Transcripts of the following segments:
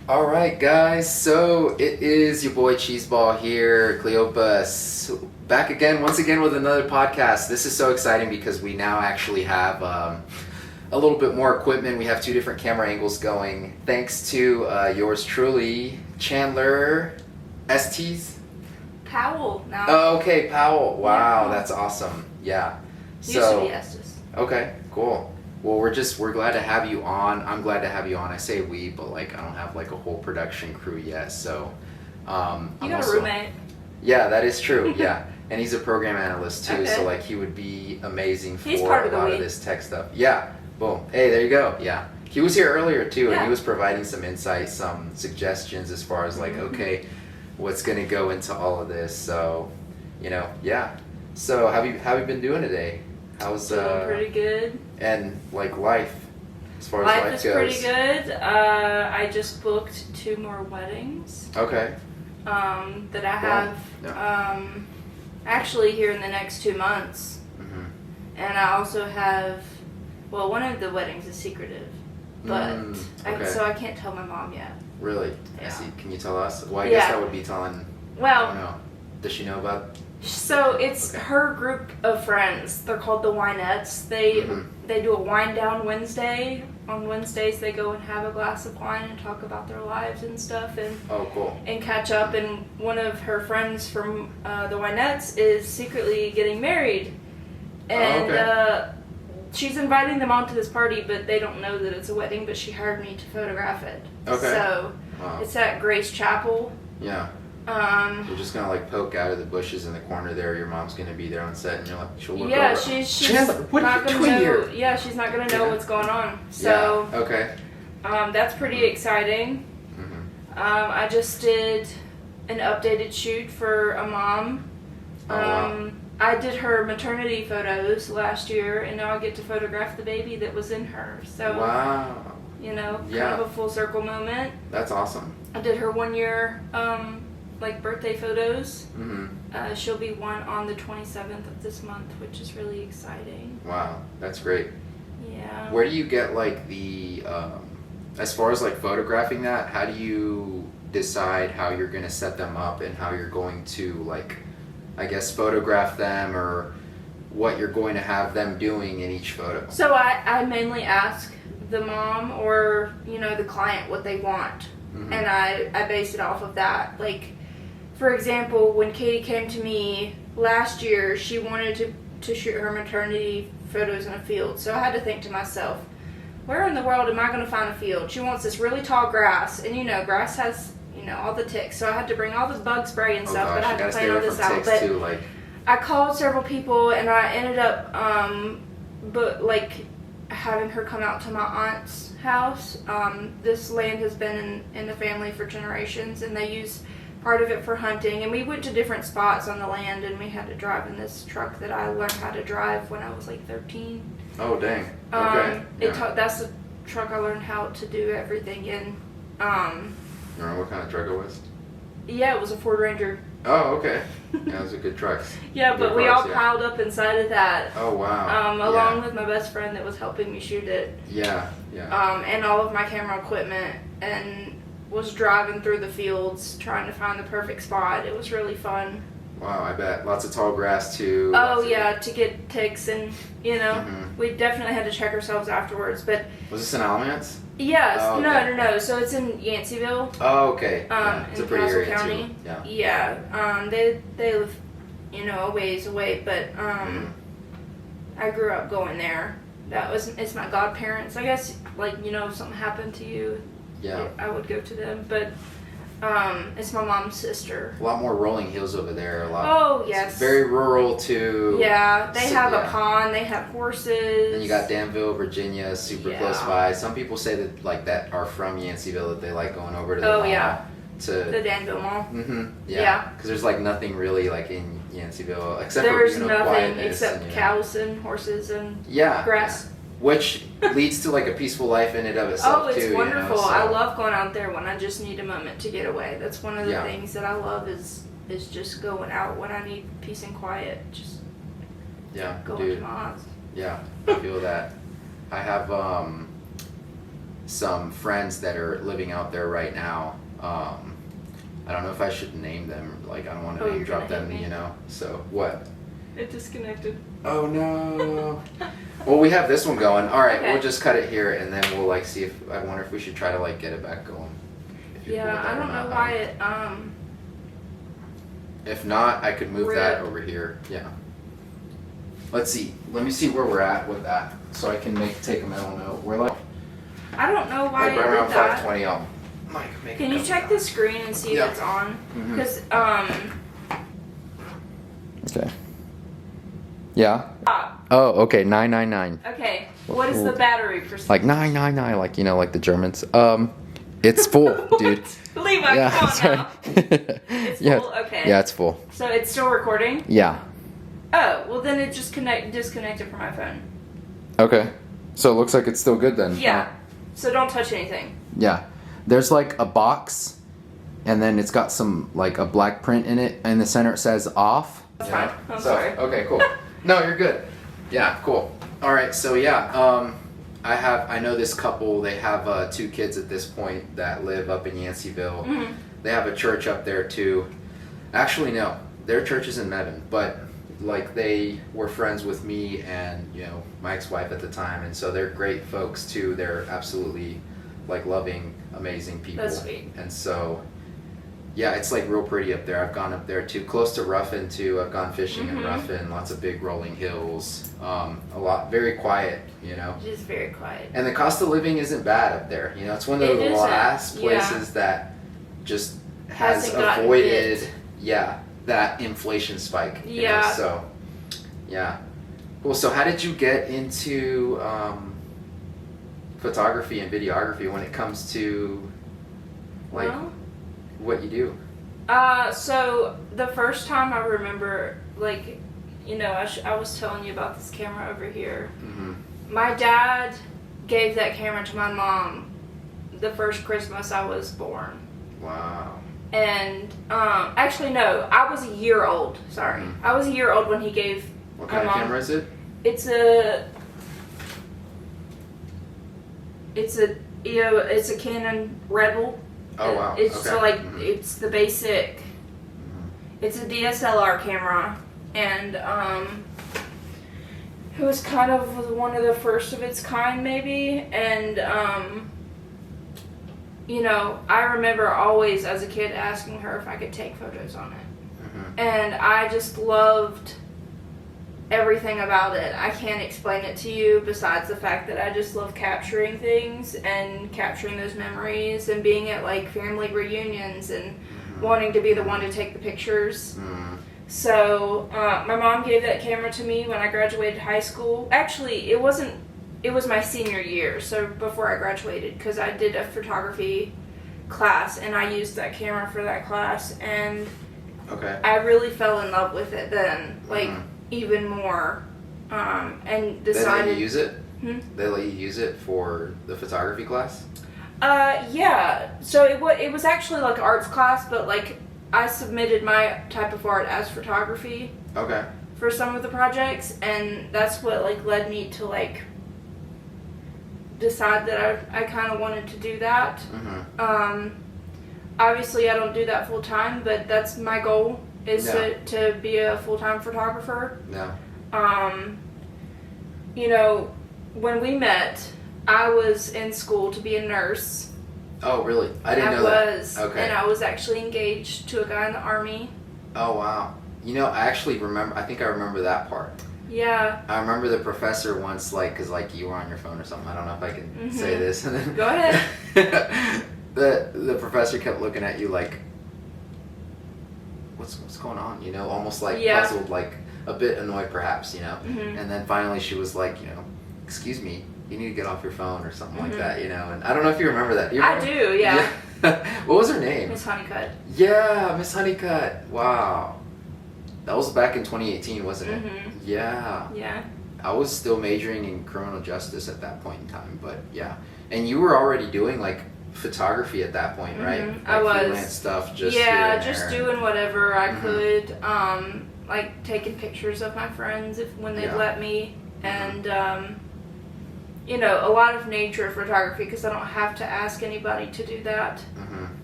Alright guys, so it is your boy Cheeseball here, Cleopas, back once again with another podcast. This is so exciting because we now actually have a little bit more equipment. We have 2 different camera angles going, thanks to yours truly, Chandler, ST's? Powell now. Oh, okay, Powell. Wow, Yeah. that's awesome. Yeah. Used to be Estes. Okay, cool. Well, we're glad to have you on. I'm glad to have you on. I say we, but I don't have a whole production crew yet. So, You got a roommate. Yeah, that is true. Yeah, and he's a program analyst too. Okay. So he would be amazing He's for part a of the lot we. of this tech stuff. Yeah. Boom. Hey, there you go. Yeah. He was here earlier too, and Yeah. he was providing some insight, some suggestions as far as okay, what's gonna go into all of this. So, yeah. So how have you been doing today? How's Doing pretty good. and life, as far as Life life is goes? pretty good. I just booked 2 more weddings. Okay. That I have actually here in the next 2 months. Mm-hmm. And I also have, one of the weddings is secretive, but okay. so I can't tell my mom yet. Really? I Yeah. see. Can you tell us? Well, I guess Yeah. that would be telling. I don't Well, know. Does she know about? so it's Okay. her group of friends. They're called the Winettes. They do a wine down Wednesday. On Wednesdays, they go and have a glass of wine and talk about their lives and stuff, Oh, cool. and catch up. And one of her friends from the Winettes is secretly getting married, and okay. she's inviting them onto this party, but they don't know that it's a wedding. But she hired me to photograph it. Okay. So Wow. it's at Grace Chapel. Yeah. You're just gonna poke out of the bushes in the corner there. Your mom's gonna be there on set, and you're she'll look Yeah, over. she's Chandler, what are not you gonna doing know. here? Yeah, she's not gonna know Yeah. what's going on. So Yeah. Okay. that's pretty exciting. Mm-hmm. I just did an updated shoot for a mom. Oh, wow. I did her maternity photos last year, and now I get to photograph the baby that was in her. So Wow. kind Yeah. of a full circle moment. That's awesome. I did her 1 year birthday photos. Mm-hmm. She'll be 1 on the 27th of this month, which is really exciting. Wow. That's great. Yeah. Where do you get the as far as photographing that? How do you decide how you're going to set them up and how you're going to I guess photograph them, or what you're going to have them doing in each photo? So I mainly ask the mom or the client what they want, Mhm. and I base it off of that. For example, when Katie came to me last year, she wanted to shoot her maternity photos in a field. So I had to think to myself, where in the world am I going to find a field? She wants this really tall grass, and grass has all the ticks. So I had to bring all this bug spray and stuff, but I had to plan all this out. But too, I called several people, and I ended up having her come out to my aunt's house. This land has been in the family for generations, and they use part of it for hunting. And we went to different spots on the land, and we had to drive in this truck that I learned how to drive when I was 13. Oh, dang. Okay. That's the truck I learned how to do everything in. You remember what kind of truck it was? Yeah, it was a Ford Ranger. Oh, okay. Yeah, those are good trucks. Yeah, Good but we cars, all yeah. piled up inside of that. Oh, wow. Along with my best friend that was helping me shoot it. Yeah, yeah. And all of my camera equipment, and was driving through the fields trying to find the perfect spot. It was really fun. Wow, I bet. Lots of tall grass, too. Oh, yeah, to get ticks, and, Mhm. we definitely had to check ourselves afterwards. But, Was this in Alamance? yes, Oh, no. So it's in Yanceyville. Oh, okay. Yeah, it's a in pretty Castle area, County. too. Yeah. Yeah, they live, a ways away, but, I grew up going there. It's my godparents. I guess, if something happened to you, Yeah. I would go to them, but it's my mom's sister. A lot more rolling hills over there. Oh, It's yes. very rural, too. Yeah, they have yeah. a pond, they have horses. Then you got Danville, Virginia, super Yeah. close by. Some people say that that are from Yanceyville, that they like going over to the Oh, mall yeah. to The Danville Mall. Mm-hmm. Yeah. Yeah. Because there's nothing really in Yanceyville except There's for nothing quietness except and, cows and horses and Yeah. grass. Yeah. Which leads to a peaceful life in and of itself Oh, it's too. wonderful. So. I love going out there when I just need a moment to get away. That's one of the Yeah. things that I love is just going out when I need peace and quiet. Just Yeah, going dude. to my aunts. Yeah, I feel that. I have some friends that are living out there right now. I don't know if I should name them. Like, I don't want to name drop them, you know. So what? It disconnected. Oh no. Well, we have this one going. All right, Okay. we'll just cut it here, and then we'll like see if I wonder if we should try to like get it back going. If you're cool with Yeah, that I or don't know not. why it If not, I could move that Rip. over here. Yeah. Let's see. Let me see where we're at with that, so I can take a mental note. We're like I don't know why right it around did that. 520. Mike, make Can it you come check down. the screen and see Yeah. if it's on? Mhm. Because Okay. Yeah. Oh, okay. 999. okay, what is the battery percentage? Like 999, like you know, like the Germans. It's full, dude. Levi, Yeah, come on sorry. now. It's Yeah, full? Okay. Yeah, it's full. So it's still recording? Yeah. Oh, well then it just disconnected from my phone. Okay. So it looks like it's still good then. Yeah. huh? So don't touch anything. Yeah. There's like a box, and then it's got some like a black print in it. In the center it says off. That's fine. I'm So, sorry. Okay, cool. No, you're good. Yeah, cool. All right, so yeah, I know this couple. They have 2 kids at this point that live up in Yanceyville. Mhm. They have a church up there too. Actually, no, their church is in Mebane, but like they were friends with me and you know my ex-wife at the time, and so they're great folks too. They're absolutely like loving, amazing people. That's sweet. And so yeah, it's like real pretty up there. I've gone up there too, close to Ruffin too. I've gone fishing in Mhm. Ruffin, lots of big rolling hills, a lot, very quiet, you know. Just very quiet. And the cost of living isn't bad up there. You know, it's one of It the isn't, last yeah. places that just has Hasn't gotten avoided, hit. yeah, that inflation spike. You know? Yeah. So, yeah. Cool. So, how did you get into photography and videography when it comes to like Well, what you do? so the first time I remember, like, you know, I was telling you about this camera over here. Mm-hmm. My dad gave that camera to my mom the first Christmas I was born. Wow. And, actually, no, I was a year old. Sorry. Mhm. I was a year old when he gave What my kind of mom. camera is it? It's a it's a Canon Rebel. Oh wow. It's okay. so like Mhm. it's the basic. Mhm. It's a DSLR camera, and it was kind of one of the first of its kind, maybe. And you know, I remember always as a kid asking her if I could take photos on it, Mhm. and I just loved everything about it. I can't explain it to you besides the fact that I just love capturing things and capturing those memories and being at like family reunions and Mhm. wanting to be the one to take the pictures. Mhm. So my mom gave that camera to me when I graduated high school. Actually, it was my senior year, so before I graduated, because I did a photography class and I used that camera for that class, and Okay. I really fell in love with it then, like Mhm. even more, and They let decided. you use it? Hmm? They let you use it for the photography class? Yeah. So it was actually like arts class, but like I submitted my type of art as photography Okay. for some of the projects, and that's what like led me to like decide that I kind of wanted to do that. Mm-hmm. Obviously I don't do that full time, but that's my goal is Yeah. to be a full-time photographer. No. You know, when we met, I was in school to be a nurse. Oh, really? I didn't know was, that. Okay. and I was actually engaged to a guy in the army. Oh, wow. You know, I actually remember, I think I remember that part. Yeah. I remember the professor once, like, because, like, you were on your phone or something. I don't know if I can Mhm. say this. And then Go ahead. the professor kept looking at you like, what's going on? You know, almost like Yeah. puzzled, like a bit annoyed perhaps, you know. Mhm. And then finally she was like, you know, excuse me, you need to get off your phone or something like Mhm. that, you know. And I don't know if you remember that. Do you I remember? do, yeah. Yeah. What was her name? Miss Honeycutt. Yeah, Miss Honeycutt. Wow. That was back in 2018, wasn't it? Mhm. Yeah. Yeah. I was still majoring in criminal justice at that point in time, but yeah. And you were already doing like photography at that point, right? Mhm, Like I was. freelance stuff, just here Yeah, and just there. doing whatever I Mhm. could. Like taking pictures of my friends when they Yeah. let me, and a lot of nature photography because I don't have to ask anybody to do that.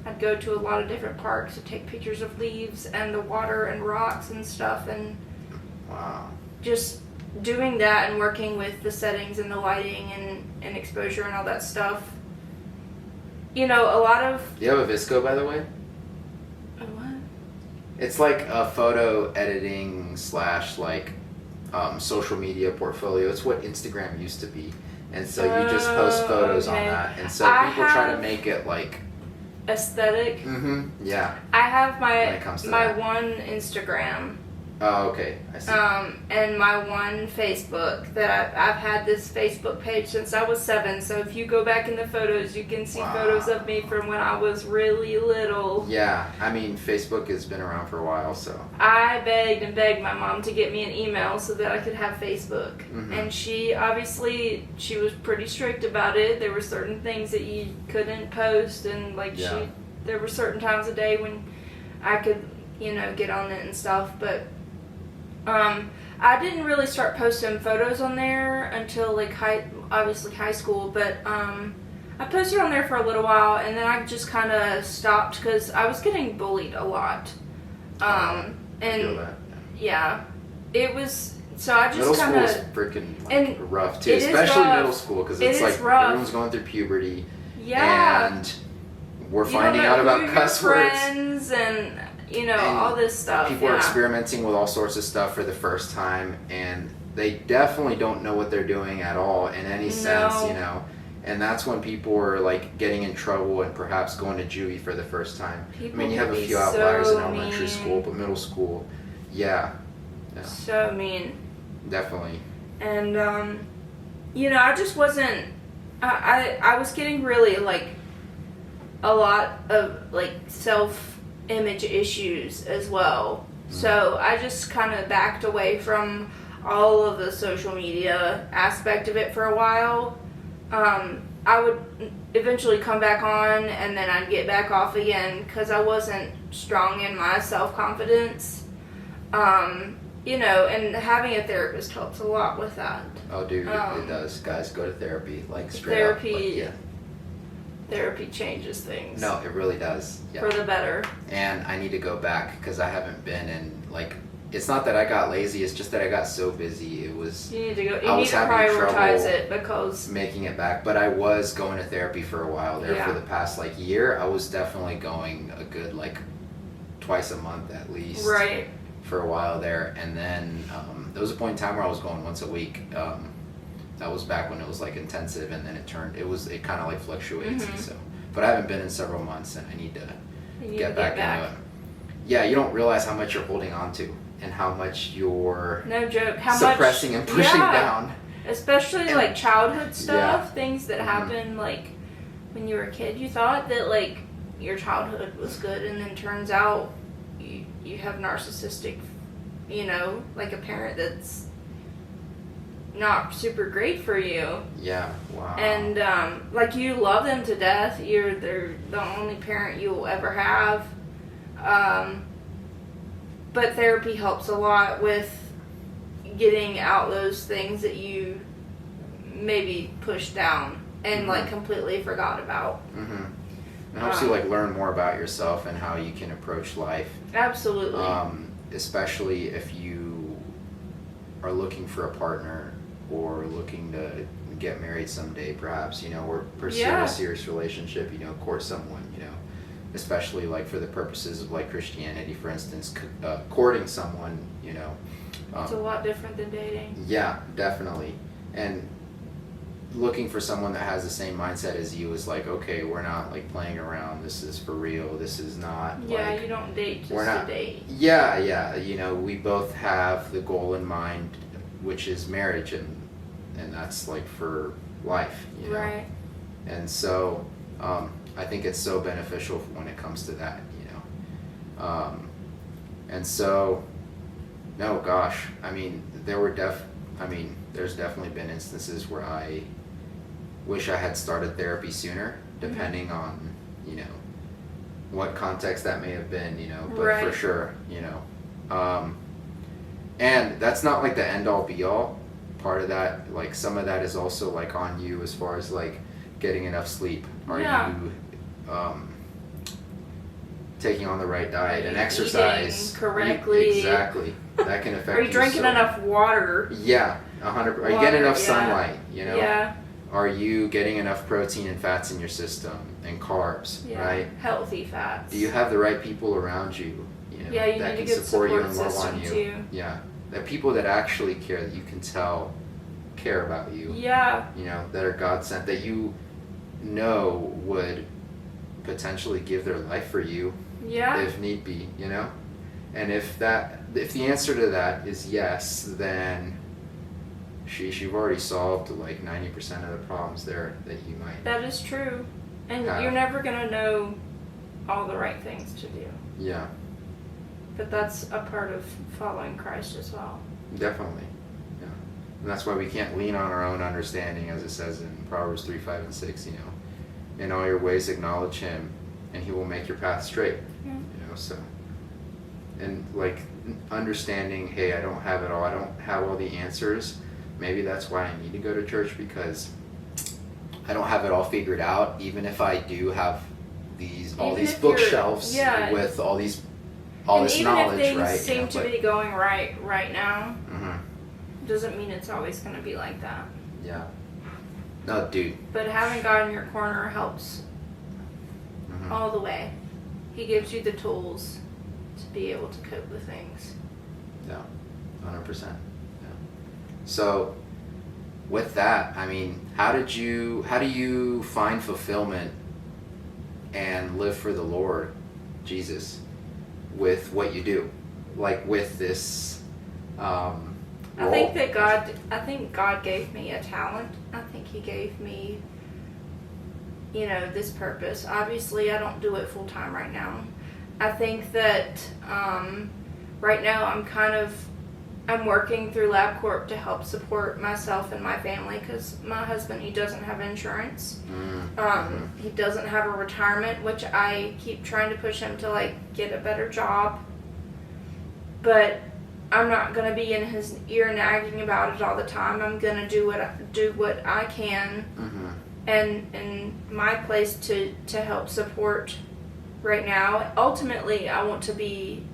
I'd go to a lot of different parks to take pictures of leaves and the water and rocks and stuff, and wow, just doing that and working with the settings and the lighting and exposure and all that stuff. A lot of... Do you have a Visco, by the way? A what? It's like a photo editing / social media portfolio. It's what Instagram used to be. And so you just post photos on that. And so people try to make it like... aesthetic. Yeah. I have my that. one Instagram. Oh, okay. I see. And my one Facebook that I've had this Facebook page since I was 7. So if you go back in the photos, you can see photos of me from when I was really little. Yeah, I mean, Facebook has been around for a while, so. I begged and begged my mom to get me an email so that I could have Facebook. And she was pretty strict about it. There were certain things that you couldn't post, and there were certain times a day when I could, get on it and stuff, but I didn't really start posting photos on there until high school, but I posted on there for a little while, and then I just kind of stopped because I was getting bullied a lot. I feel that. Yeah, it was. So I just kind of... Middle school is freaking rough too, especially middle school, because it's like rough. Everyone's going through puberty. Yeah. And we're finding out about cuss words. Friends and all this stuff. People are experimenting with all sorts of stuff for the first time, and they definitely don't know what they're doing at all in any sense, And that's when people are like getting in trouble and perhaps going to juvie for the first time. You have a few outliers in elementary school, but middle school, yeah. So mean. Definitely. And I just wasn't. I was getting really a lot of self-image issues as well. So I just kind of backed away from all of the social media aspect of it for a while. I would eventually come back on, and then I'd get back off again because I wasn't strong in my self-confidence. And having a therapist helps a lot with that. Oh, dude, it does. Guys, go to therapy, straight up. Therapy changes things. No, it really does. Yeah. For the better. And I need to go back because I haven't been in, it's not that I got lazy, it's just that I got so busy. It was... You need to go. You need to prioritize it because... making it back. But I was going to therapy for a while there for the past, year. I was definitely going a good, twice a month at least. Right. For a while there. And then there was a point in time where I was going once a week. That was back when it was intensive, and then it kind of fluctuates. And so, but I haven't been in several months, and I need to get back into it. Yeah, you don't realize how much you're holding on to and how much you're suppressing and pushing down. Especially childhood stuff, things that happen when you were a kid. You thought that your childhood was good, and then turns out you have narcissistic, a parent that's not super great for you. Yeah, wow. And you love them to death. They're the only parent you will ever have. But therapy helps a lot with getting out those things that you maybe pushed down and completely forgot about. It helps you learn more about yourself and how you can approach life. Absolutely. Especially if you are looking for a partner or looking to get married someday, perhaps, or pursue a serious relationship, court someone, especially for the purposes of Christianity, for instance, courting someone, it's a lot different than dating. Yeah, definitely. And looking for someone that has the same mindset as you is okay, we're not playing around, this is for real, this is not you don't date just to date. Yeah, we both have the goal in mind, which is marriage, and that's for life, Right. And so I think it's so beneficial when it comes to that, and so no, gosh, there's definitely been instances where I wish I had started therapy sooner, depending on what context that may have been, but for sure, and that's not the end all be all part of that, like some of that is also like on you as far as like getting enough sleep. Are you taking on the right diet and exercise? Eating correctly. Exactly. That can affect you. Are you drinking enough water? Yeah, 100%. Are you getting enough sunlight? You know? Yeah. Are you getting enough protein and fats in your system and carbs? Right. Healthy fats. Do you have the right people around you? You know, yeah, you that need can a good support you and love system on you. too. Yeah, that people that actually care, that you can tell care about you. Yeah. You know, that are God sent, that you know would potentially give their life for you. Yeah. If need be, you know, and if the answer to that is yes, then you've already solved like 90% of the problems there that you might. That is true, and have. you're never gonna know all the right things to do. Yeah. But that's a part of following Christ as well. Definitely. Yeah. And that's why we can't lean on our own understanding, as it says in Proverbs 3, 5, and 6. You know, in all your ways acknowledge Him, and He will make your path straight. Yeah. You know, so. And like understanding, hey, I don't have it all. I don't have all the answers. Maybe that's why I need to go to church, because I don't have it all figured out. Even if I do have all these bookshelves with all this knowledge, right? Even if things right? seem to be going right now, Mm-hmm. doesn't mean it's always going to be like that. Yeah. No, dude. But having God in your corner helps all the way. He gives you the tools to be able to cope with things. Yeah, 100%. Yeah. So, with that, I mean, how do you find fulfillment and live for the Lord Jesus with what you do, like with this role? I think God gave me a talent. I think He gave me, this purpose. Obviously, I don't do it full time right now. I think that right now I'm working through LabCorp to help support myself and my family, because my husband, he doesn't have insurance. He doesn't have a retirement, which I keep trying to push him to get a better job. But I'm not going to be in his ear nagging about it all the time. I'm going to do what I can, and my place to help support right now. Ultimately, I want to be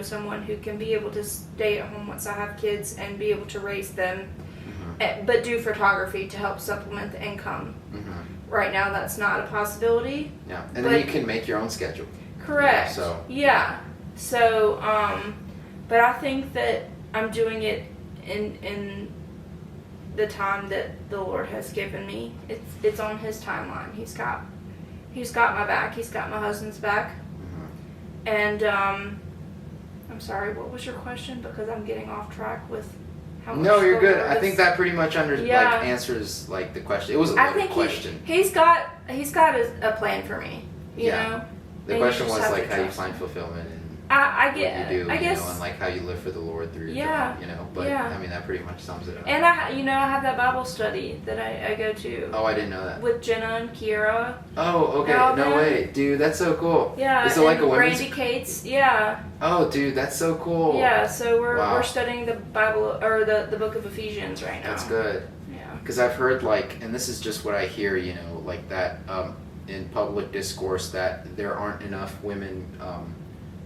someone who can be able to stay at home once I have kids and be able to raise them, but do photography to help supplement the income. Right now, that's not a possibility. Yeah, and then you can make your own schedule. Correct. So, but I think that I'm doing it in the time that the Lord has given me. It's on His timeline. He's got my back. He's got my husband's back. And I'm sorry, what was your question? Because I'm getting off track with how much. No, you're good. I think that pretty much answers the question. It was a loaded question. He's got a plan for me. You know. The question was how you find fulfillment in what you do, and how you live for the Lord through your job, But I mean, that pretty much sums it up. And I have that Bible study that I go to. Oh, I didn't know that. With Jenna and Kiera. Oh, okay. No way, dude. That's so cool. Yeah. Is it like a women's? Randy Cates. Yeah. Oh, dude, that's so cool. Yeah. So we're studying the Bible, or the book of Ephesians right now. That's good. Yeah. Because I've heard and this is just what I hear, that in public discourse, that there aren't enough women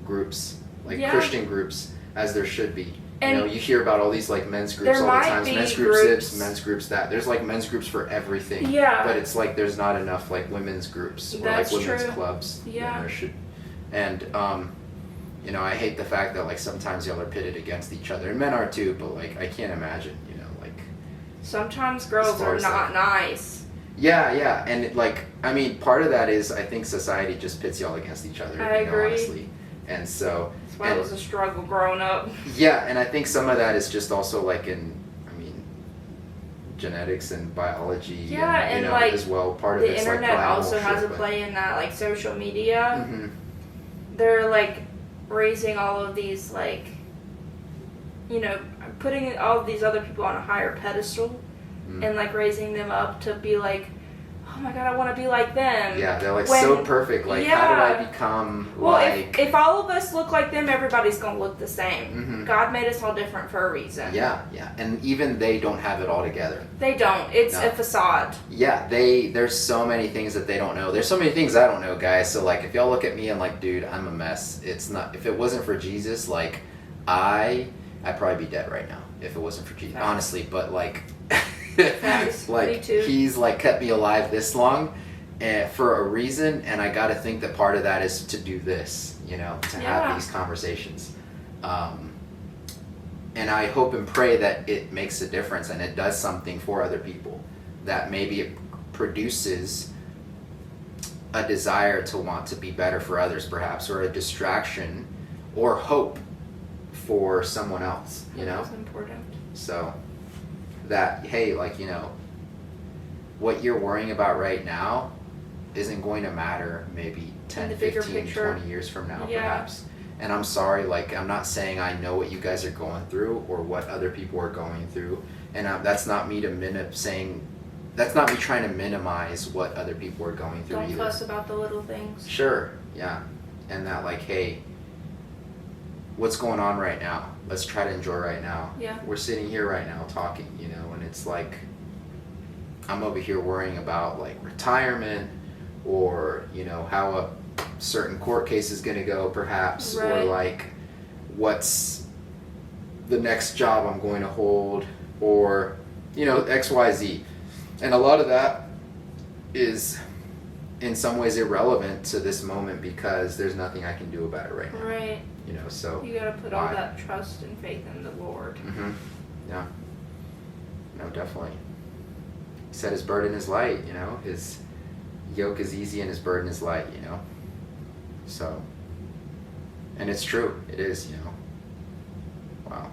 groups, Christian groups, as there should be. And you hear about all these men's groups all the time. Men's groups this, men's groups that. There's men's groups for everything. Yeah. But it's there's not enough women's groups or women's clubs. Yeah. There should. And I hate the fact that sometimes y'all are pitted against each other, and men are too. But I can't imagine. Sometimes girls are not nice. Yeah, and part of that is I think society just pits y'all against each other. I agree. Honestly. And so that's why it was a struggle growing up. Yeah, and I think some of that is just also in genetics and biology. Yeah, and as well. Part of the internet also has a play in that, social media. They're raising all of these putting all of these other people on a higher pedestal, and raising them up to be oh my God, I want to be like them. Yeah, they're like so perfect. Like, how do I become like... if all of us look like them, everybody's going to look the same. Mm-hmm. God made us all different for a reason. Yeah. And even they don't have it all together. They don't. It's a facade. Yeah, there's so many things that they don't know. There's so many things I don't know, guys. So, like, if y'all look at me and like, dude, I'm a mess. It's not... If it wasn't for Jesus, like, I'd probably be dead right now if it wasn't for Jesus. Honestly, but like... like he's like kept me alive this long for a reason, and I got to think that part of that is to do this, you know, to have these conversations, and I hope and pray that it makes a difference and it does something for other people, that maybe it produces a desire to want to be better for others, perhaps, or a distraction or hope for someone else, you know. That's important. So that, hey, like, you know, what you're worrying about right now isn't going to matter maybe 10, 15, 20 years from now, perhaps. And I'm sorry, like, I'm not saying I know what you guys are going through or what other people are going through. And that's not me that's not me trying to minimize what other people are going through either. Don't fuss about the little things. Sure, yeah. And that, like, hey, what's going on right now? Let's try to enjoy right now. Yeah. We're sitting here right now talking, you know, and it's like I'm over here worrying about like retirement or, you know, how a certain court case is going to go perhaps, or like what's the next job I'm going to hold, or, you know, XYZ. And a lot of that is in some ways irrelevant to this moment because there's nothing I can do about it right now. Right. You know, so you gotta put all that trust and faith in the Lord. Mm-hmm. Yeah. No, definitely. He said his burden is light, you know. His yoke is easy and his burden is light, you know. So, and it's true. It is, you know. Wow.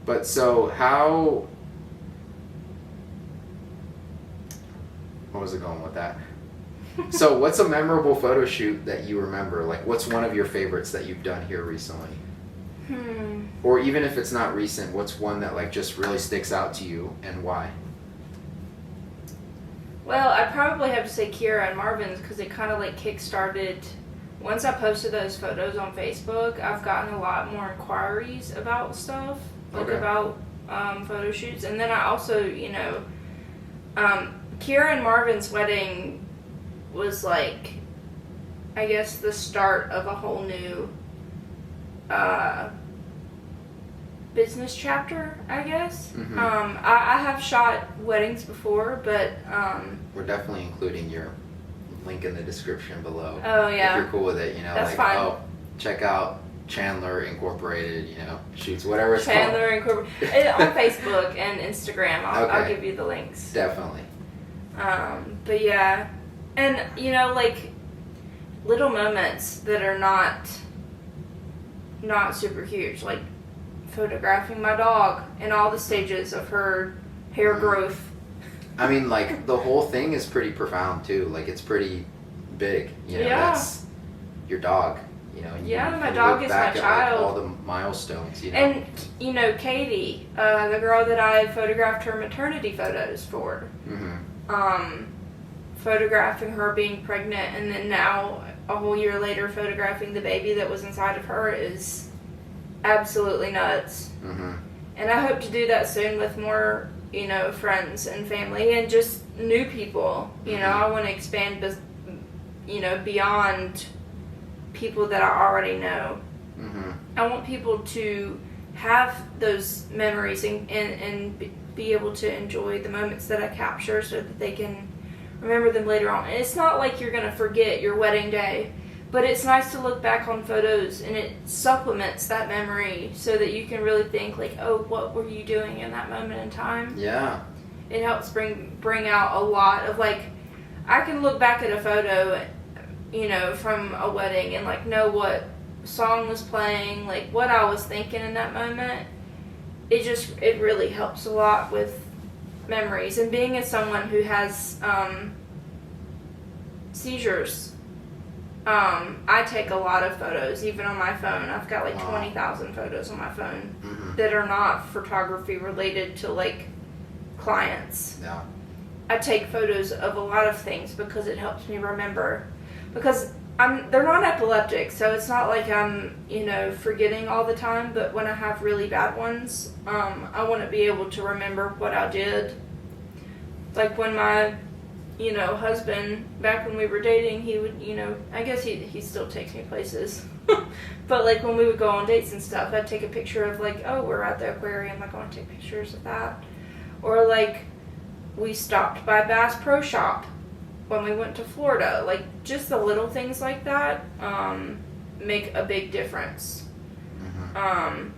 But so how... What was it going with that? So what's a memorable photo shoot that you remember? Like, what's one of your favorites that you've done here recently? Or even if it's not recent, what's one that like just really sticks out to you and why? Well, I probably have to say Kira and Marvin's because it kind of like kick-started. Once I posted those photos on Facebook, I've gotten a lot more inquiries about stuff, like about photo shoots. And then I also, you know, Kira and Marvin's wedding was like, I guess, the start of a whole new business chapter, I guess. Mm-hmm. I have shot weddings before, but we're definitely including your link in the description below. Oh yeah, if you're cool with it, you know. That's like, fine. Oh, check out Chandler Incorporated, you know, shoots, whatever it's Chandler Incorporated on Facebook and Instagram. I'll give you the links. Definitely. But yeah, and you know, like little moments that are not super huge, like photographing my dog in all the stages of her hair growth. I mean, like, the whole thing is pretty profound too. Like, it's pretty big, you know. That's your dog, you know. My dog is my child. Like, all the milestones, you know. And you know, Katie, the girl that I photographed her maternity photos for. Mm-hmm. Photographing her being pregnant, and then now a whole year later photographing the baby that was inside of her is absolutely nuts. Mm-hmm. And I hope to do that soon with more, you know, friends and family and just new people. You know, I want to expand, you know, beyond people that I already know. Mm-hmm. I want people to have those memories and be able to enjoy the moments that I capture so that they can remember them later on. And it's not like you're going to forget your wedding day, but it's nice to look back on photos and it supplements that memory so that you can really think like, oh, what were you doing in that moment in time? Yeah. It helps bring out a lot of like, I can look back at a photo, you know, from a wedding and like know what song was playing, like what I was thinking in that moment. It really helps a lot with memories. And being as someone who has seizures, I take a lot of photos, even on my phone. I've got like 20,000 photos on my phone that are not photography related to like clients. Yeah. I take photos of a lot of things because it helps me remember. Because they're not epileptic, so it's not like I'm, forgetting all the time, but when I have really bad ones, I want to be able to remember what I did. Like when my, husband, back when we were dating, he would, I guess he still takes me places. But like when we would go on dates and stuff, I'd take a picture of like, oh, we're at the aquarium, like I want to take pictures of that. Or like we stopped by Bass Pro Shop when we went to Florida. Like just the little things like that make a big difference. Mm-hmm.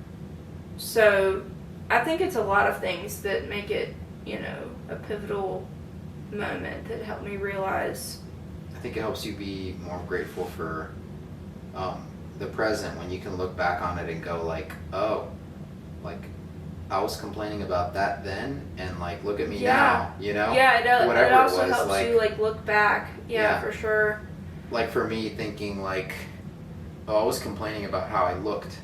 So I think it's a lot of things that make it, a pivotal moment that helped me realize. I think it helps you be more grateful for the present when you can look back on it and go like, oh, like I was complaining about that then, and like look at me now, Yeah, it also helps you like look back. Yeah, for sure. Like for me, thinking like, oh, I was complaining about how I looked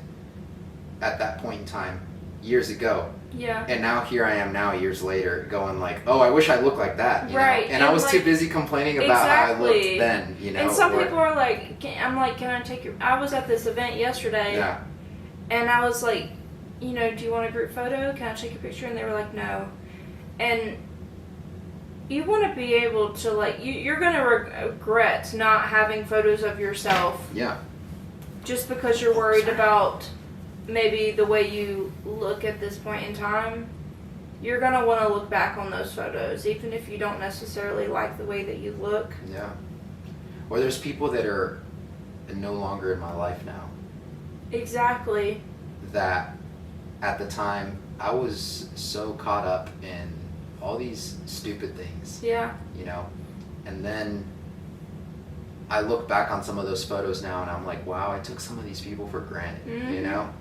at that point in time years ago. Yeah. And now here I am now years later going like, oh, I wish I looked like that. Right. And I was too busy complaining about how I looked then, And some people are like, can I take your... I was at this event yesterday. Yeah. And I was like, do you want a group photo? Can I take a picture? And they were like, no. And you want to be able to like, you're going to regret not having photos of yourself. Yeah. Just because you're worried about maybe the way you look at this point in time. You're going to want to look back on those photos, even if you don't necessarily like the way that you look. Yeah. Or there's people that are no longer in my life now. Exactly. That at the time I was so caught up in all these stupid things. Yeah. And then I look back on some of those photos now and I'm like, wow, I took some of these people for granted, Mm-hmm.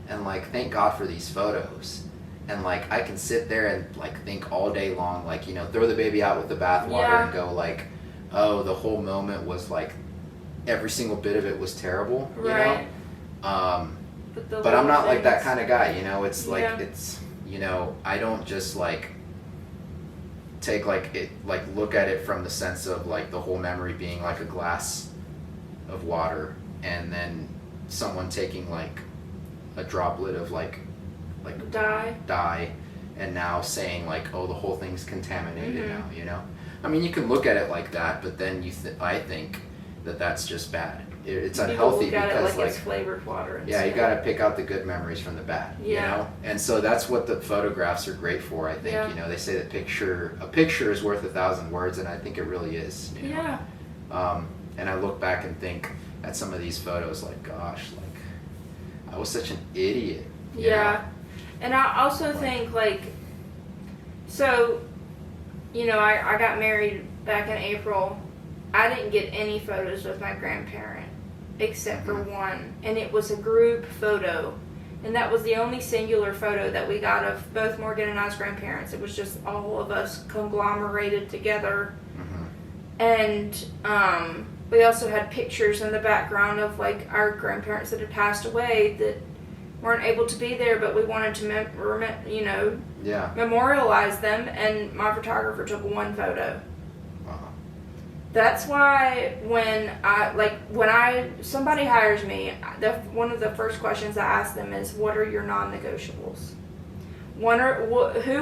And like, thank God for these photos. And like, I can sit there and like think all day long, like, throw the baby out with the bathwater and go like, oh, the whole moment was like, every single bit of it was terrible, right. But I'm not like that kind of guy, it's like, it's, I don't just like take like it, like look at it from the sense of like the whole memory being like a glass of water and then someone taking like a droplet of like dye and now saying like, oh, the whole thing's contaminated now, I mean, you can look at it like that, but then I think that that's just bad. It's unhealthy look at because it like it's flavored water. Yeah, you got to pick out the good memories from the bad. And so that's what the photographs are great for. I think they say that a picture is worth 1,000 words, and I think it really is. Yeah. And I look back and think at some of these photos, like, gosh, like I was such an idiot. Yeah. And I also think like, so, I got married back in April. I didn't get any photos with my grandparent except for one, and it was a group photo, and that was the only singular photo that we got of both Morgan and I's grandparents. It was just all of us conglomerated together. And we also had pictures in the background of like our grandparents that had passed away that weren't able to be there, but we wanted to memorialize them, and my photographer took one photo. That's why when somebody hires me, one of the first questions I ask them is, what are your non-negotiables? Who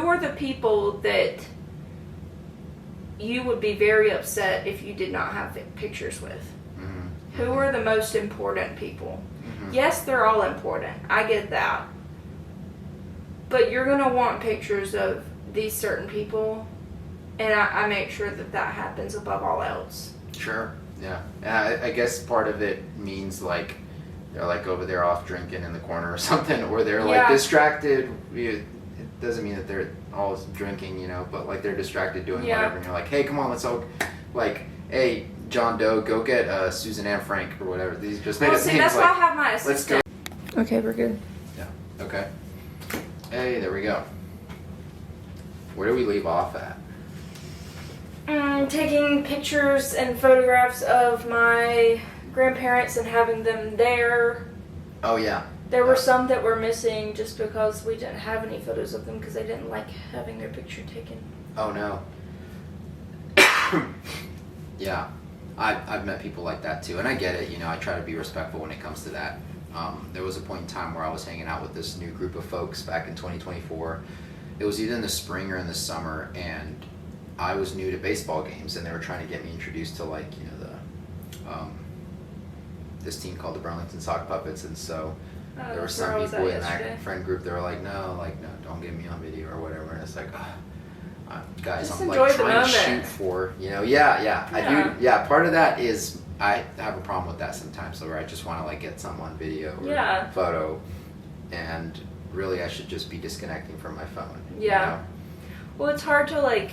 are the people that you would be very upset if you did not have pictures with? Mm-hmm. Who are the most important people? Mm-hmm. Yes, they're all important. I get that. But you're going to want pictures of these certain people. And I make sure that happens above all else. Sure, yeah. I guess part of it means like they're like over there off drinking in the corner or something, or they're like distracted. It doesn't mean that they're all drinking, but like they're distracted doing whatever. And you're like, hey, come on, let's all, like, hey, John Doe, go get Susan Ann Frank or whatever. These just made up names. That's like, why I have my assistant. Let's go. Okay, we're good. Yeah, okay. Hey, there we go. Where do we leave off at? Taking pictures and photographs of my grandparents and having them there. Oh, yeah. There were some that were missing just because we didn't have any photos of them because they didn't like having their picture taken. Oh, no. Yeah, I've met people like that too, and I get it. You know, I try to be respectful when it comes to that. There was a point in time where I was hanging out with this new group of folks back in 2024. It was either in the spring or in the summer, and I was new to baseball games, and they were trying to get me introduced to, like, you know, this team called the Burlington Sock Puppets, and so there were some people in that friend group that were like, no, don't get me on video or whatever, and it's like, guys, just I'm like trying to shoot for, you know, yeah. I do, yeah, part of that is I have a problem with that sometimes, so where I just want to, like, get some on video or photo, and really I should just be disconnecting from my phone. Yeah. You know? Well, it's hard to, like,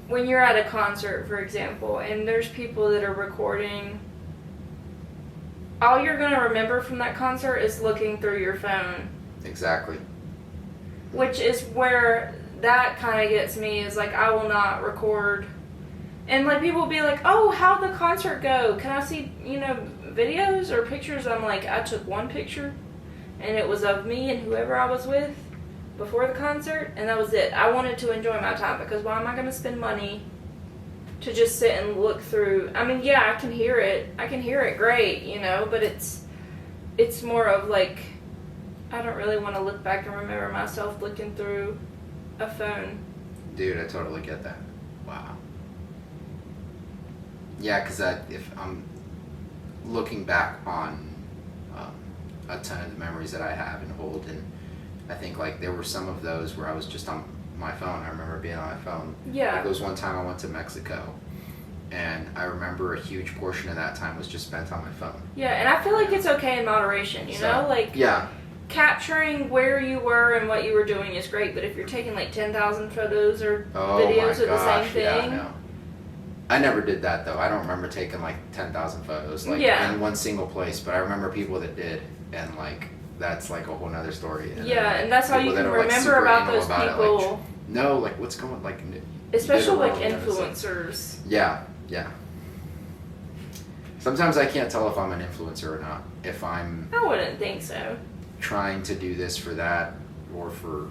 when you're at a concert, for example, and there's people that are recording, all you're going to remember from that concert is looking through your phone. Exactly. Which is where that kind of gets me, is like, I will not record. And, like, people will be like, oh, how'd the concert go? Can I see, you know, videos or pictures? I'm like, I took one picture, and it was of me and whoever I was with before the concert, and that was it. I wanted to enjoy my time, because why am I going to spend money to just sit and look through? I mean, yeah, I can hear it. I can hear it great, you know, but it's more of like, I don't really want to look back and remember myself looking through a phone. Dude, I totally get that. Wow. Yeah, because if I'm looking back on a ton of the memories that I have and hold, and I think, like, there were some of those where I was just on my phone. I remember being on my phone. Yeah. Like, there was one time I went to Mexico, and I remember a huge portion of that time was just spent on my phone. Yeah, and I feel like it's okay in moderation, you know? Like, yeah. Capturing where you were and what you were doing is great, but if you're taking, like, 10,000 photos or videos of the same thing... Yeah, no. I never did that, though. I don't remember taking, like, 10,000 photos, like, in one single place, but I remember people that did, and, like... That's like a whole nother story. And and that's how you can remember about those people. Like, no, like, what's going, like, especially like influencers. Yeah. Sometimes I can't tell if I'm an influencer or not. If I'm. I wouldn't think so. Trying to do this for that, or for,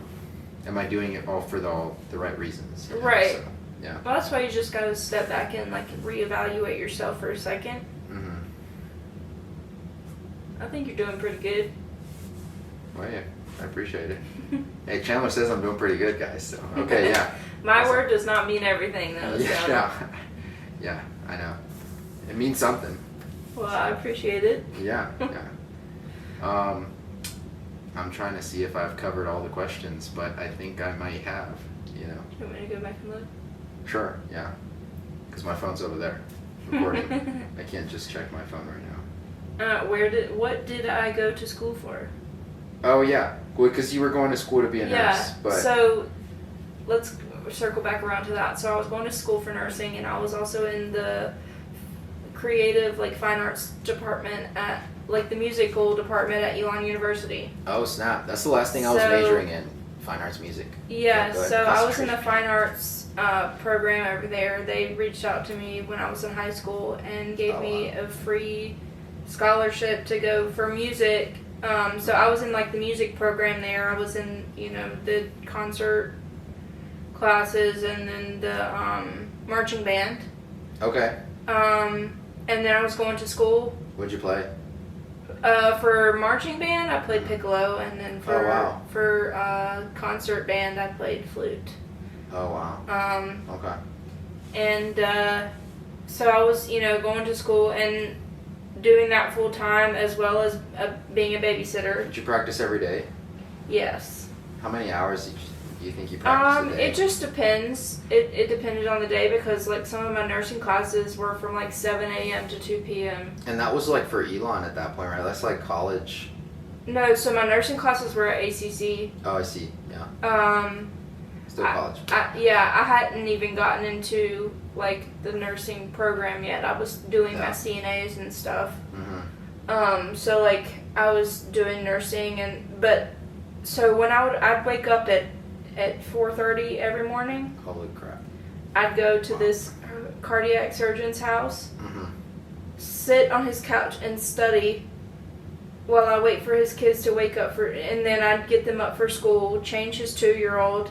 am I doing it all for the right reasons? You know? Right. So, yeah. Well, that's why you just gotta step back and, like, reevaluate yourself for a second. Mm-hmm. I think you're doing pretty good. Well, yeah, I appreciate it. Hey, Chandler says I'm doing pretty good, guys. So okay, yeah. My word does not mean everything, though. Yeah, I know. It means something. Well, I appreciate it. Yeah. I'm trying to see if I've covered all the questions, but I think I might have. You know. You want me to go back and look? Sure. Yeah. Because my phone's over there, recording. I can't just check my phone right now. What did I go to school for? Oh, yeah. Well, because you were going to school to be a nurse. But so let's circle back around to that. So I was going to school for nursing, and I was also in the creative, like, fine arts department at, like, the musical department at Elon University. Oh, snap. That's the last thing I was majoring in, fine arts music. Yeah, so I was in the fine arts program over there. They reached out to me when I was in high school and gave me a free scholarship to go for music. So I was in, like, the music program there. I was in, you know, the concert classes and then the marching band. Okay. And then I was going to school. What'd you play? For marching band, I played piccolo, and then for concert band, I played flute. Oh, wow. Okay. And so I was, you know, going to school and doing that full time, as well as being a babysitter. Did you practice every day? Yes. How many hours do you think you practiced a day? It just depends. It depended on the day, because, like, some of my nursing classes were from, like, 7 a.m. to 2 p.m. And that was, like, for Elon at that point, right? That's like college. No, so my nursing classes were at ACC. Oh, I see. Yeah. Still college. I hadn't even gotten into, like, the nursing program yet. I was doing my CNAs and stuff. Mm-hmm. So, like, I was doing nursing, but so when I'd wake up at 4:30 every morning. Holy crap. I'd go to this cardiac surgeon's house, sit on his couch and study while I wait for his kids to wake up and then I'd get them up for school, change his 2-year-old,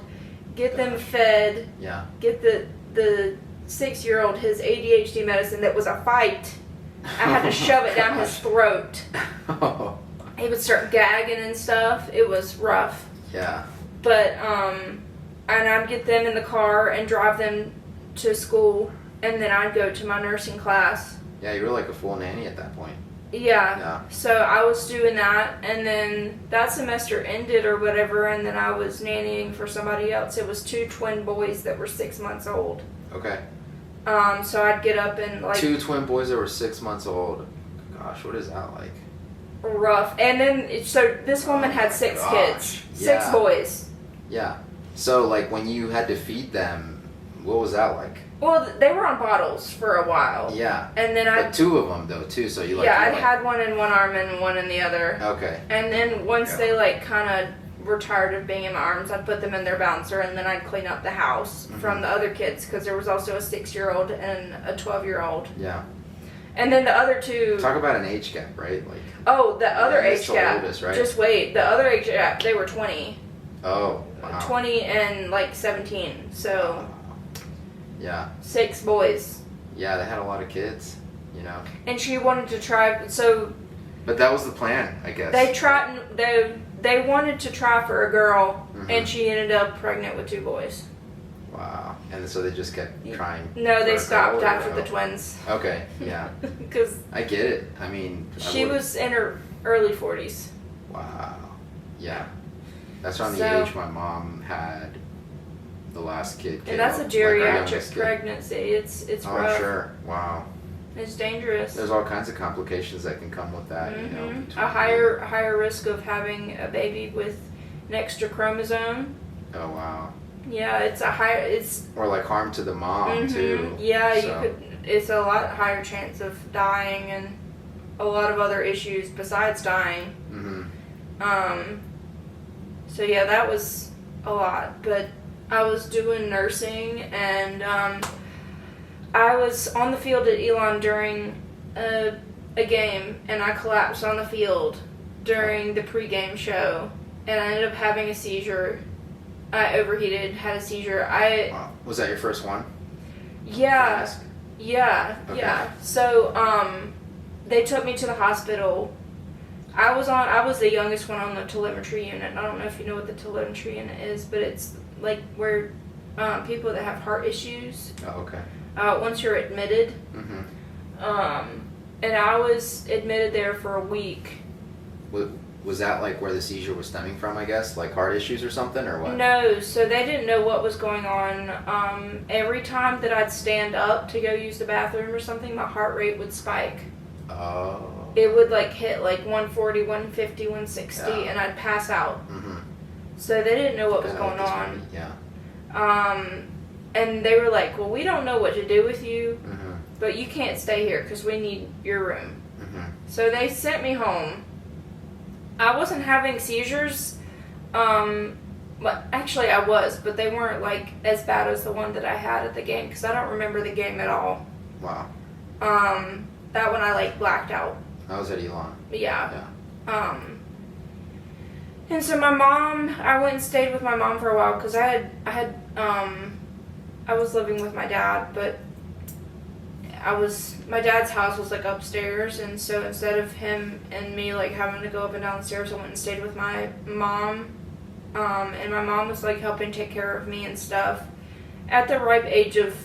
get them fed, get the 6-year-old his ADHD medicine that was a fight. I had to shove it down his throat. Oh. He would start gagging and stuff. It was rough. Yeah. But, and I'd get them in the car and drive them to school, and then I'd go to my nursing class. Yeah, you were like a full nanny at that point. Yeah. So I was doing that, and then that semester ended or whatever, and then I was nannying for somebody else. It was 2 twin boys that were 6 months old. Okay. So I'd get up and like 2 twin boys that were 6 months old. Gosh, what is that like? Rough. And then so this woman had 6 kids, 6 boys. Yeah. So like when you had to feed them, what was that like? Well, they were on bottles for a while. Yeah. And then but 2 of them though too. So you like. Yeah, I had one in one arm and one in the other. Okay. And then once they like kind of were tired of being in my arms, I'd put them in their bouncer, and then I'd clean up the house from the other kids, because there was also a 6-year-old and a 12-year-old. Yeah. And then the other 2. Talk about an age gap, right? Like. Oh, the other age gap. Oldest, right? Just wait, the other age gap. They were 20. Oh. Wow. 20 and like 17. So. Yeah. 6 boys. Yeah, they had a lot of kids, you know. And she wanted to try. So. But that was the plan, I guess. They tried. They wanted to try for a girl, and she ended up pregnant with 2 boys. Wow. And so they just kept trying. No, they stopped after the twins. Okay, yeah. Because I get it. I mean, she was in her early 40s. Wow. Yeah. That's around the age my mom had the last kid. And that's a geriatric pregnancy. It's rough. I'm sure. Wow. It's dangerous. There's all kinds of complications that can come with that, you know. A higher risk of having a baby with an extra chromosome. Oh wow. Yeah, it's or like harm to the mom too. Yeah, so. It's a lot higher chance of dying and a lot of other issues besides dying. So yeah, that was a lot. But I was doing nursing, and I was on the field at Elon during a game, and I collapsed on the field during the pregame show, and I ended up having a seizure. I overheated, had a seizure. Wow. Was that your first one? Yeah. Yeah. So, they took me to the hospital. I was the youngest one on the telemetry unit. I don't know if you know what the telemetry unit is, but it's like where people that have heart issues. Oh, okay. Once you're admitted. And I was admitted there for a week. Was that like where the seizure was stemming from, I guess? Like heart issues or something, or what? No, so they didn't know what was going on. Every time that I'd stand up to go use the bathroom or something, my heart rate would spike. Oh. It would like hit like 140, 150, 160, and I'd pass out. So they didn't know what was going on. Yeah. And they were like, well, we don't know what to do with you, but you can't stay here because we need your room. So they sent me home. I wasn't having seizures. But actually I was, but they weren't like as bad as the one that I had at the game, because I don't remember the game at all. Wow. That one I like blacked out. I was at Elon. Yeah. And so my mom, I went and stayed with my mom for a while, because I was living with my dad, but my dad's house was like upstairs, and so instead of him and me like having to go up and down the stairs, I went and stayed with my mom. And my mom was like helping take care of me and stuff. At the ripe age of,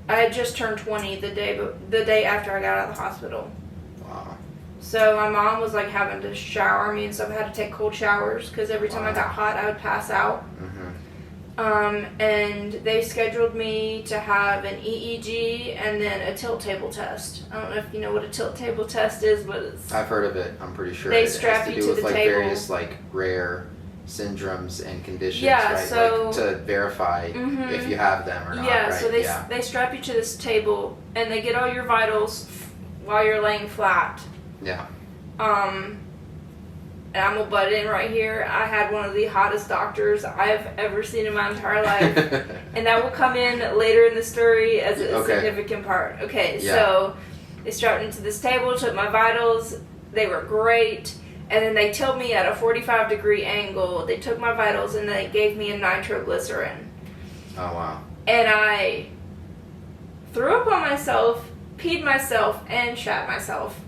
I had just turned 20 the day after I got out of the hospital. Wow. So my mom was like having to shower me and stuff. I had to take cold showers because every time I got hot, I would pass out. And they scheduled me to have an EEG and then a tilt table test. I don't know if you know what a tilt table test is, but I've heard of it. I'm pretty sure they it strap has to you do to with the like table. various like rare syndromes and conditions, Yeah, right? so like to verify if you have them or not. Yeah, right? so they strap you to this table and they get all your vitals while you're laying flat. Yeah. And I'm gonna butt in right here. I had one of the hottest doctors I've ever seen in my entire life. And that will come in later in the story as a significant part. Okay, so they strapped me to this table, took my vitals. They were great. And then they tilt me at a 45-degree angle. They took my vitals and they gave me a nitroglycerin. Oh, wow. And I threw up on myself, peed myself, and shat myself.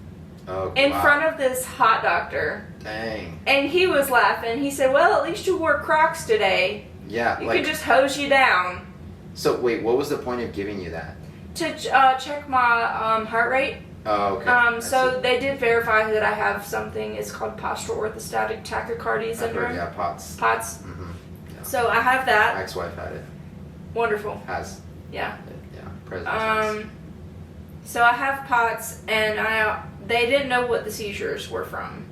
Oh, in wow. front of this hot doctor. Dang. And he was laughing. He said, well, at least you wore Crocs today. Yeah. You could just hose you down. So, wait, what was the point of giving you that? To check my heart rate. Oh, okay. So they did verify that I have something. It's called postural orthostatic tachycardia syndrome. Yeah, POTS. POTS. Mm-hmm. Yeah. So I have that. My ex-wife had it. Wonderful. Has. Yeah. Yeah. President. So I have POTS, and they didn't know what the seizures were from.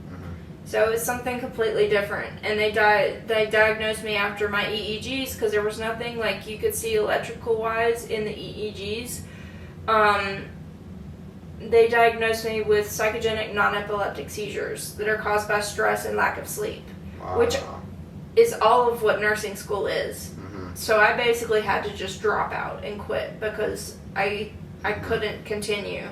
So it's something completely different. And they diagnosed me after my EEGs because there was nothing like you could see electrical wise in the EEGs. They diagnosed me with psychogenic non-epileptic seizures that are caused by stress and lack of sleep, Wow. which is all of what nursing school is. Mm-hmm. So I basically had to just drop out and quit because I couldn't continue.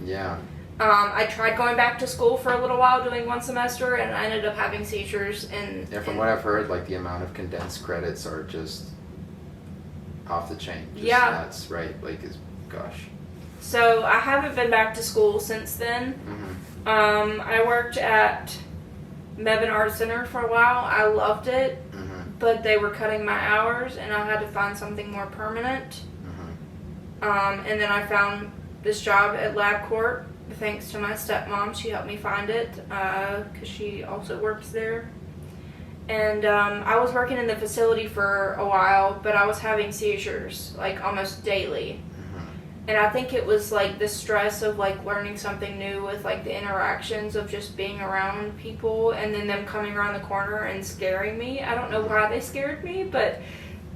Yeah. I tried going back to school for a little while doing one semester, and I ended up having seizures. Yeah, from what I've heard, like the amount of condensed credits are just off the chain. Just nuts, right? Like, gosh. So I haven't been back to school since then. Mm-hmm. I worked at Mebane Art Center for a while. I loved it, but they were cutting my hours, and I had to find something more permanent. And then I found this job at LabCorp, thanks to my stepmom. She helped me find it because she also works there. And I was working in the facility for a while, but I was having seizures like almost daily. And I think it was like the stress of like learning something new with like the interactions of just being around people and then them coming around the corner and scaring me. I don't know why they scared me, but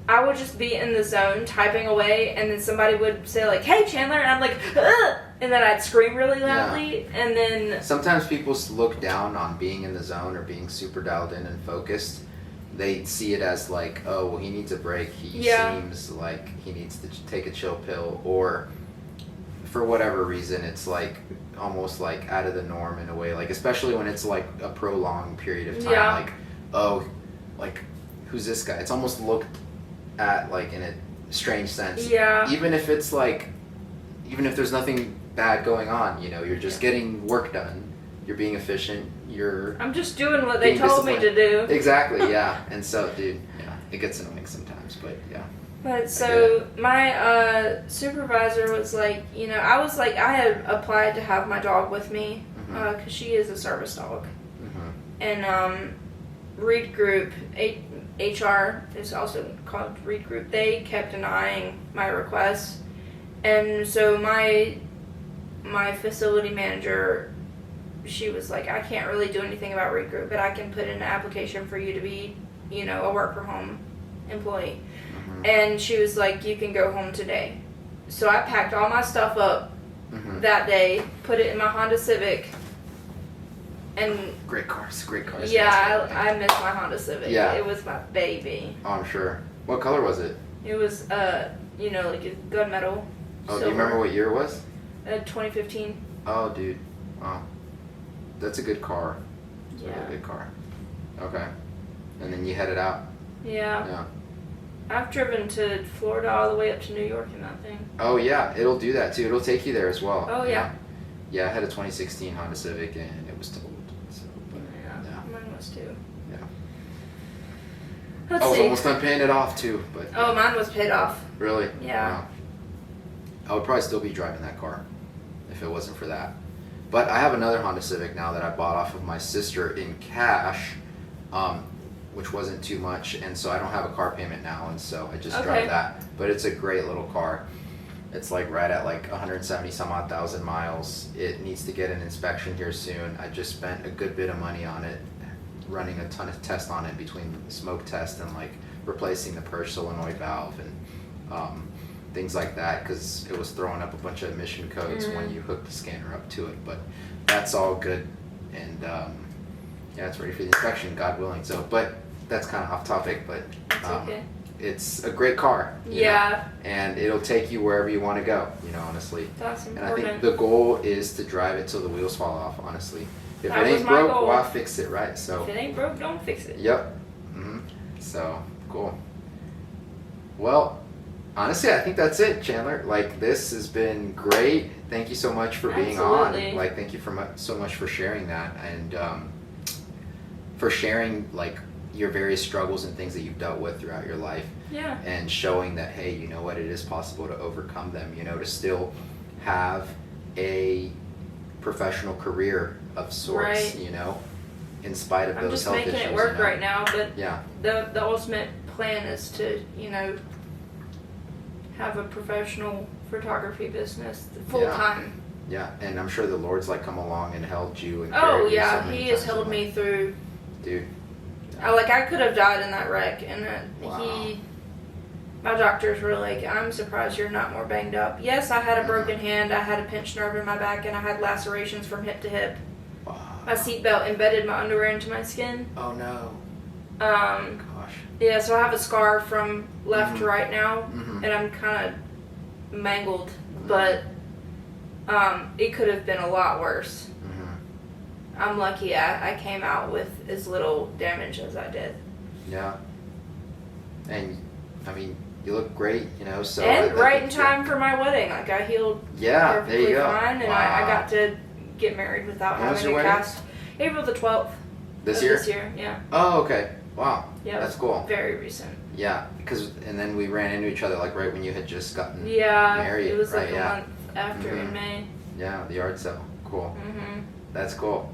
I would just be in the zone typing away and then somebody would say like, hey Chandler, and I'm like, ugh! And then I'd scream really loudly and then... Sometimes people look down on being in the zone or being super dialed in and focused. They see it as like, oh, well, he needs a break. He seems like he needs to take a chill pill, or for whatever reason, it's like almost like out of the norm in a way. Like, especially when it's like a prolonged period of time. Yeah. Like, oh, like, who's this guy? It's almost looked at like in a strange sense. Yeah. Even if it's like, even if there's nothing bad going on, you know, you're just getting work done. You're being efficient. I'm just doing what they told me to do. Exactly, yeah. And so, dude, yeah, it gets annoying sometimes, but yeah. But so my supervisor was like, you know, I had applied to have my dog with me because she is a service dog. And Reed Group, HR is also called Reed Group, they kept denying my requests. And so my facility manager, she was like, I can't really do anything about Reed Group, but I can put in an application for you to be, you know, a work from home employee. And she was like, you can go home today. So I packed all my stuff up that day, put it in my Honda Civic, and... Great cars. Yeah, I miss my Honda Civic. Yeah. It was my baby. Oh, I'm sure. What color was it? It was, you know, like a gunmetal. Oh, do you remember what year it was? 2015. Oh, dude. Wow. That's a good car. It's a Yeah. really good car. Okay. And then you headed out? Yeah. Yeah. I've driven to Florida all the way up to New York in that thing. Oh, yeah. It'll do that, too. It'll take you there as well. Oh, yeah. Yeah, I had a 2016 Honda Civic, and it was totaled. So, but, Yeah, mine was too. Yeah. Let's I was see. almost done paying it off, too. But Oh, mine was paid off. really? Yeah. Wow. I would probably still be driving that car if it wasn't for that. But I have another Honda Civic now that I bought off of my sister in cash, which wasn't too much, and so I don't have a car payment now, and so I just drive that. But it's a great little car. It's like right at like 170 some odd thousand miles. It needs to get an inspection here soon. I just spent a good bit of money on it, running a ton of tests on it between smoke test and like replacing the purge solenoid valve and things like that, because it was throwing up a bunch of emission codes when you hook the scanner up to it. But that's all good, and yeah, it's ready for the inspection, God willing. So, but that's kind of off topic, but It's okay. It's a great car. You know, and it'll take you wherever you want to go, you know, honestly. That's And I important. think the goal is to drive it till the wheels fall off, honestly. If That it was ain't my broke, goal. why fix it, right? So If it ain't broke, don't fix it. Yep. So cool. Well, honestly, I think that's it, Chandler. Like, this has been great. Thank you so much for being Absolutely. on. Like, thank you so much for sharing that, and for sharing like your various struggles and things that you've dealt with throughout your life. Yeah. And showing that, hey, you know what, it is possible to overcome them. You know, to still have a professional career of sorts. Right. You know, in spite of I'm those just health making issues. it work you know? right now, but Yeah. the ultimate plan is to, have a professional photography business full time. Yeah, and I'm sure the Lord's like come along and held you and Oh carried you yeah, so many He has times held in me life. through. Dude. I could have died in that wreck, and Wow. my doctors were like, "I'm surprised you're not more banged up." Yes, I had a broken hand, I had a pinched nerve in my back, and I had lacerations from hip to hip. Wow. My seatbelt embedded my underwear into my skin. Oh no. Gosh. Yeah, so I have a scar from left to right now, and I'm kind of mangled, but it could have been a lot worse. I'm lucky I came out with as little damage as I did. Yeah. And I mean, you look great, so And I right think, in time for my wedding, I healed there perfectly you go. fine, and I got to get married without When was having your a wedding? cast. April the 12th. This of year? This year, yeah. Oh, okay. Wow. Yeah. That's cool. Very recent. Yeah, and then we ran into each other like right when you had just gotten married. It was right? like a month after in May. Yeah, the yard sale. Cool. That's cool.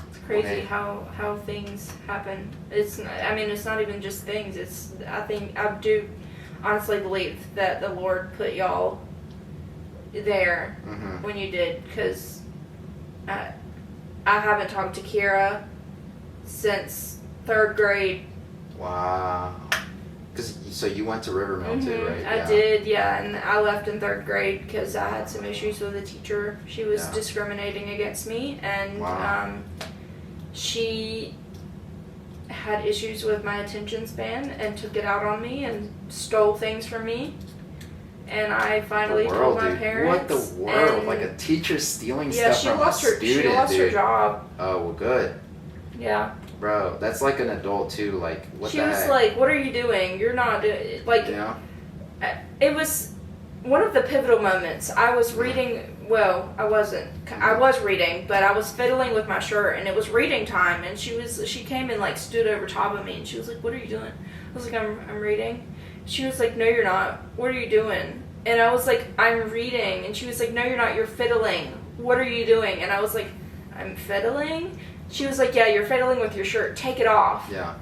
It's crazy Okay. how things happen. It's not even just things. I do honestly believe that the Lord put y'all there when you did, because I haven't talked to Kira since 3rd grade. Wow. So you went to Rivermill too, right? I did, yeah, and I left in 3rd grade because I had some issues with a teacher. She was discriminating against me, and she had issues with my attention span and took it out on me and stole things from me. And I finally told my parents. What the world? Like a teacher stealing stuff from a student, she lost her job. Oh, well, good. Yeah. Bro, that's like an adult too. Like, what She the was heck? like, "What are you doing? You're not doing like." It was one of the pivotal moments. I was reading. Well, I wasn't. I was reading, but I was fiddling with my shirt, and it was reading time. And she came and like stood over top of me, and she was like, "What are you doing?" I was like, "I'm reading." She was like, "No, you're not. What are you doing?" And I was like, "I'm reading." And she was like, "No, you're not. You're fiddling. What are you doing?" And I was like, "I'm fiddling." She was like, "Yeah, you're fiddling with your shirt. Take it off." Yeah.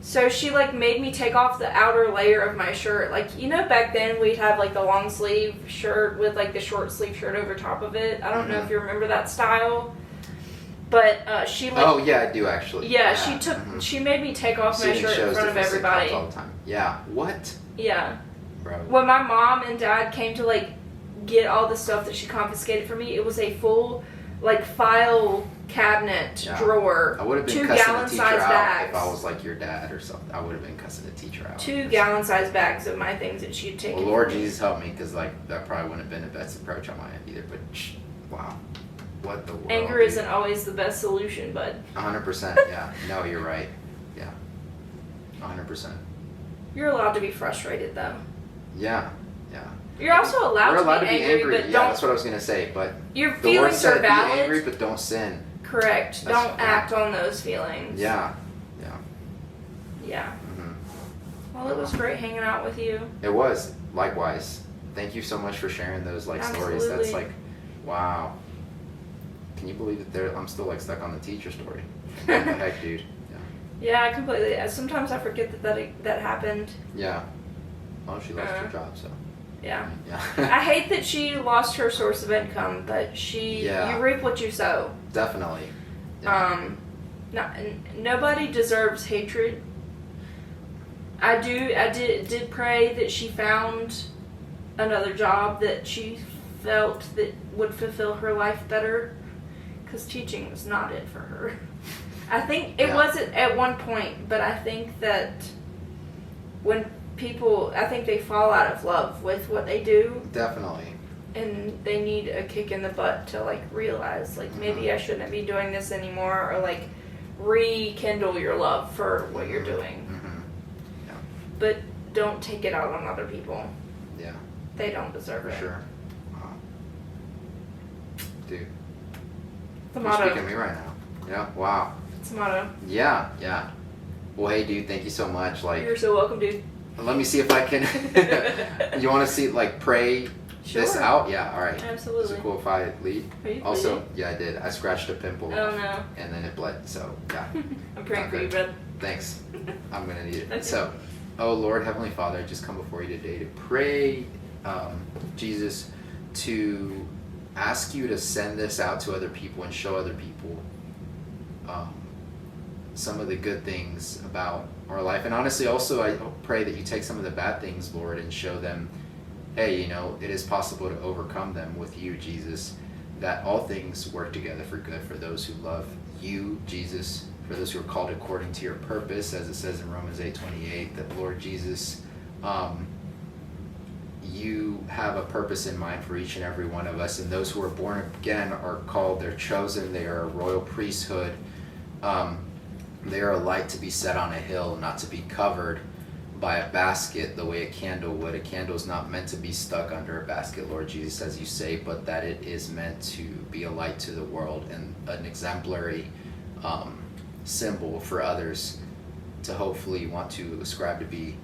So she like made me take off the outer layer of my shirt. Like, back then we'd have like the long sleeve shirt with like the short sleeve shirt over top of it. I don't know if you remember that style. But she like... Oh, yeah, I do actually. Yeah, she made me take off my shirt in front of everybody. All the time. Yeah. What? Yeah. Bro. When my mom and dad came to like get all the stuff that she confiscated from me, it was a full like file cabinet drawer. I would have been 2 cussing gallon the teacher size out bags. if I was like your dad or something. I would have been cussing the teacher out. 2 gallon size bags of my things that she'd taken. Well, Lord from me. Jesus help me, because like that probably wouldn't have been the best approach on my end either. But wow, what the world? Anger isn't always the best solution, bud. 100%. Yeah. No, you're right. Yeah. 100%. You're allowed to be frustrated though. Yeah. Yeah. You're also allowed, to be angry, but yeah, don't. that's what I was gonna say. But Your the Lord feelings said are valid. be angry, but don't sin. Correct. That's- Don't act on those feelings. Yeah. Yeah. Yeah. Well, it was great hanging out with you. It was. Likewise. Thank you so much for sharing those stories. Absolutely. That's like, wow. Can you believe that I'm still like stuck on the teacher story? What the heck, dude? Yeah, completely. Sometimes I forget that happened. Yeah. Well, she lost her job, so. Yeah. Yeah. I hate that she lost her source of income, but you reap what you sow. Definitely. Yeah. Nobody deserves hatred. I did pray that she found another job that she felt that would fulfill her life better, because teaching was not it for her. I think it wasn't at one point, but I think that when people, I think they fall out of love with what they do. Definitely. and they need a kick in the butt to like realize like maybe I shouldn't be doing this anymore, or like rekindle your love for what you're doing. Yeah. But don't take it out on other people. Yeah. They don't deserve For it. sure. Wow. Dude. The You're motto. speaking to me right now. Yeah. Wow. It's the motto. Yeah. Yeah. Well, hey, dude. Thank you so much. Like, You're so welcome, dude. let me see if I can. You want to see like pray this Sure. out? Yeah. All right. Absolutely. Is it cool if I lead? Are you Also, bleeding? yeah, I did. I scratched a pimple. Oh no. And then it bled. So yeah. I'm praying for Okay. you, bud. Thanks. I'm gonna need it. Okay. So, oh Lord, Heavenly Father, I just come before you today to pray, Jesus, to ask you to send this out to other people and show other people some of the good things about our life. And honestly, also, I pray that you take some of the bad things, Lord, and show them, hey, you know, it is possible to overcome them with you, Jesus, that all things work together for good for those who love you, Jesus, for those who are called according to your purpose, as it says in Romans 8:28, that Lord Jesus, you have a purpose in mind for each and every one of us, and those who are born again are called, they're chosen, they are a royal priesthood, they are a light to be set on a hill, not to be covered by a basket the way a candle would. A candle is not meant to be stuck under a basket, Lord Jesus, as you say, but that it is meant to be a light to the world and an exemplary symbol for others to hopefully want to ascribe to be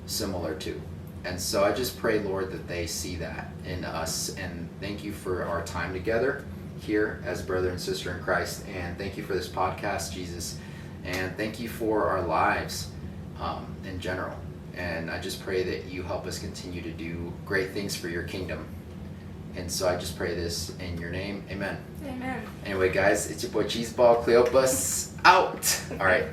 similar to. And so I just pray, Lord, that they see that in us, and thank you for our time together here as brother and sister in Christ, and thank you for this podcast, Jesus, and thank you for our lives in general. And I just pray that you help us continue to do great things for your kingdom. And so I just pray this in your name. Amen. Amen. Anyway, guys, it's your boy Cheeseball Cleopas out. All right.